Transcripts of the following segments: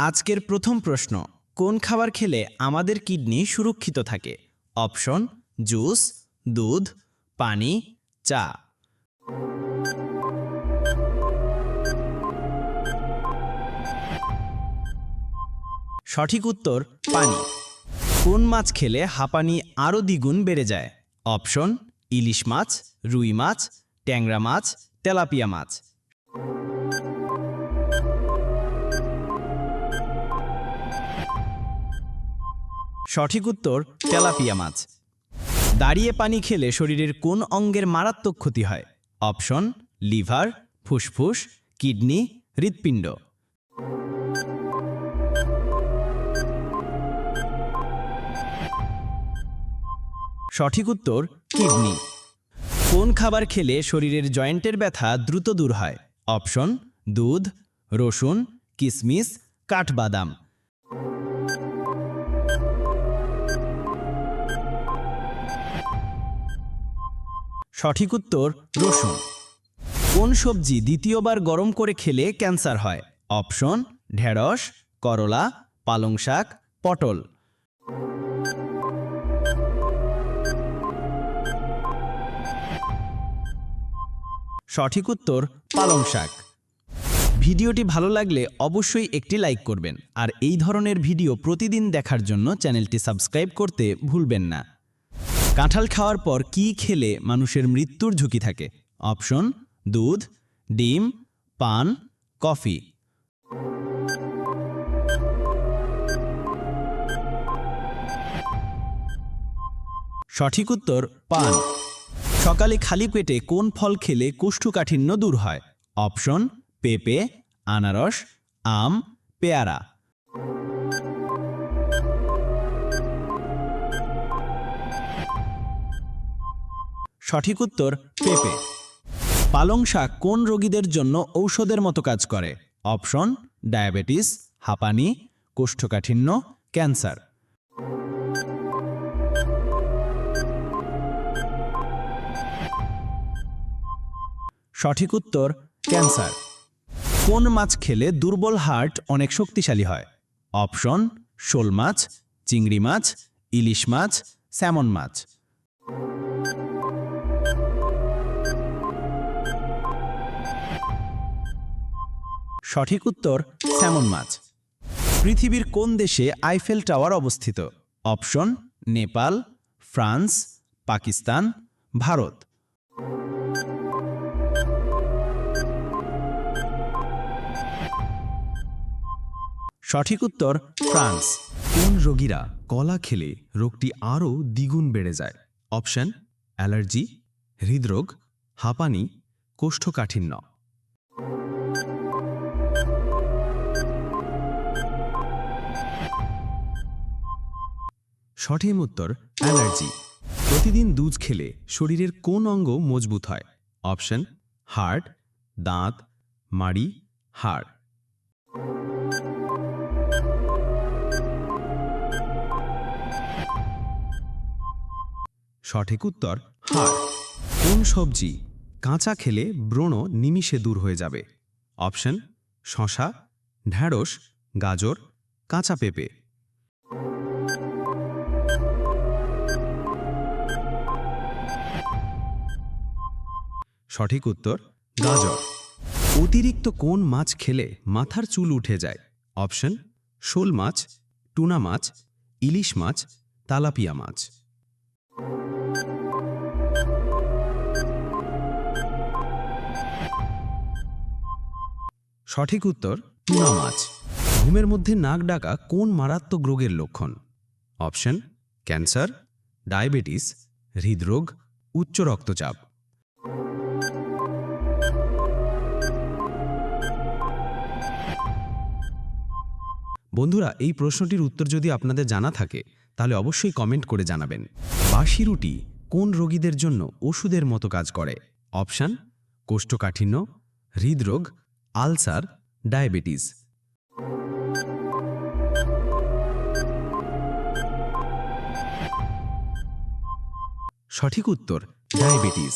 আজকের প্রথম প্রশ্ন, কোন খাবার খেলে আমাদের কিডনি সুরক্ষিত থাকে? অপশন: জুস, দুধ, পানি, চা। সঠিক উত্তর পানি। কোন মাছ খেলে হাঁপানি আরও দ্বিগুণ বেড়ে যায়? অপশন: ইলিশ মাছ, রুই মাছ, ট্যাংরা মাছ, তেলাপিয়া মাছ। সঠিক উত্তর তেলাপিয়া মাছ। দাঁড়িয়ে পানি খেলে শরীরের কোন অঙ্গের মারাত্মক ক্ষতি হয়? অপশন: লিভার, ফুসফুস, কিডনি, হৃৎপিণ্ড। সঠিক উত্তর কিডনি। কোন খাবার খেলে শরীরের জয়েন্টের ব্যথা দ্রুত দূর হয়? অপশন: দুধ, রসুন, কিশমিশ, কাঠবাদাম। সঠিক উত্তর রসুন। কোন সবজি দ্বিতীয়বার গরম করে খেলে ক্যান্সার হয়? অপশন: ঢেঁড়স, করলা, পালং শাক, পটল। সঠিক উত্তর পালং শাক। ভিডিওটি ভালো লাগলে অবশ্যই একটি লাইক করবেন, আর এই ধরনের ভিডিও প্রতিদিন দেখার জন্য চ্যানেলটি সাবস্ক্রাইব করতে ভুলবেন না। কাঁঠাল খাওয়ার পর কি খেলে মানুষের মৃত্যুর ঝুঁকি থাকে? অপশন: দুধ, ডিম, পান, কফি। সঠিক উত্তর পান। সকালে খালি পেটে কোন ফল খেলে কোষ্ঠকাঠিন্য দূর হয়? অপশন: পেঁপে, আনারস, আম, পেয়ারা। সঠিক উত্তর পেঁপে। পালং শাক কোন রোগীদের জন্য ঔষধের মতো কাজ করে? অপশন: ডায়াবেটিস, হাঁপানি, কোষ্ঠকাঠিন্য, ক্যান্সার। সঠিক উত্তর ক্যান্সার। কোন মাছ খেলে দুর্বল হার্ট অনেক শক্তিশালী হয়? অপশন: শোল মাছ, চিংড়ি মাছ, ইলিশ মাছ, স্যামন মাছ। সঠিক উত্তর স্যামন মাছ। পৃথিবীর কোন দেশে আইফেল টাওয়ার অবস্থিত? Option: Nepal, France, Pakistan, Bharat. সঠিক উত্তর ফ্রান্স। কোন রোগীরা কলা খেলে রোগটি আরও দ্বিগুণ বেড়ে যায়? অপশন: অ্যালার্জি, হৃদরোগ, হাঁপানি, কোষ্ঠকাঠিন্য। সঠিক উত্তর অ্যালার্জি। প্রতিদিন দুধ খেলে শরীরের কোন অঙ্গ মজবুত হয়? অপশন: হার্ট, দাঁত, মাড়ি, হাড়। সঠিক উত্তর হাড়। কোন সবজি কাঁচা খেলে ব্রণ নিমিষে দূর হয়ে যাবে? অপশন: শসা, ঢেঁড়স, গাজর, কাঁচা পেঁপে। সঠিক উত্তর গাজর। অতিরিক্ত কোন মাছ খেলে মাথার চুল উঠে যায়? অপশন: শোল মাছ, টুনা মাছ, ইলিশ মাছ, তেলাপিয়া মাছ। সঠিক উত্তর টুনা মাছ। ঘুমের মধ্যে নাক ডাকা কোন মারাত্মক রোগের লক্ষণ? অপশন: ক্যান্সার, ডায়াবেটিস, হৃদরোগ, উচ্চ রক্তচাপ। বন্ধুরা, এই প্রশ্নটির উত্তর যদি আপনাদের জানা থাকে তাহলে অবশ্যই কমেন্ট করে জানাবেন। বাসি রুটি কোন রোগীদের জন্য ওষুধের মতো কাজ করে? অপশন: কোষ্ঠকাঠিন্য, হৃদরোগ, আলসার, ডায়াবেটিস। সঠিক উত্তর ডায়াবেটিস।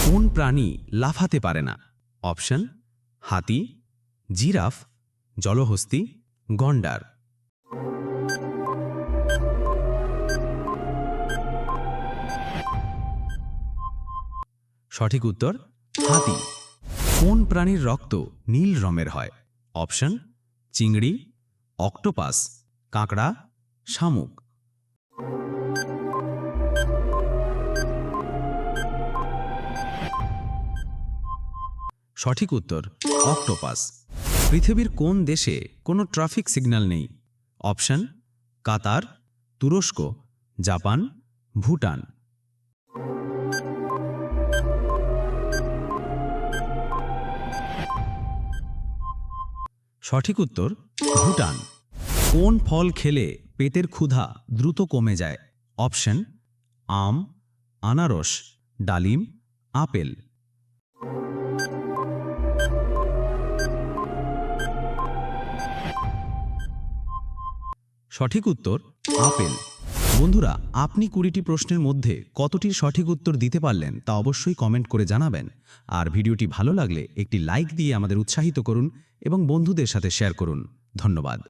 কোন প্রাণী লাফাতে পারে না? অপশন: হাতি, জিরাফ, জলহস্তী, গন্ডার। সঠিক উত্তর হাতি। কোন প্রাণীর রক্ত নীল রঙের হয়? অপশন: চিংড়ি, অক্টোপাস, কাঁকড়া, শামুক। সঠিক উত্তর অক্টোপাস। পৃথিবীর কোন দেশে কোনো ট্রাফিক সিগন্যাল নেই? অপশন: কাতার, তুরস্ক, জাপান, ভুটান। সঠিক উত্তর ভুটান। কোন ফল খেলে পেটের ক্ষুধা দ্রুত কমে যায়? অপশন: আম, আনারস, ডালিম, আপেল। সঠিক উত্তর আপেল। বন্ধুরা, আপনি 20টি প্রশ্নের মধ্যে কতটির সঠিক উত্তর দিতে পারলেন তা অবশ্যই কমেন্ট করে জানাবেন। আর ভিডিওটি ভালো লাগলে একটি লাইক দিয়ে আমাদের উৎসাহিত করুন এবং বন্ধুদের সাথে শেয়ার করুন। ধন্যবাদ।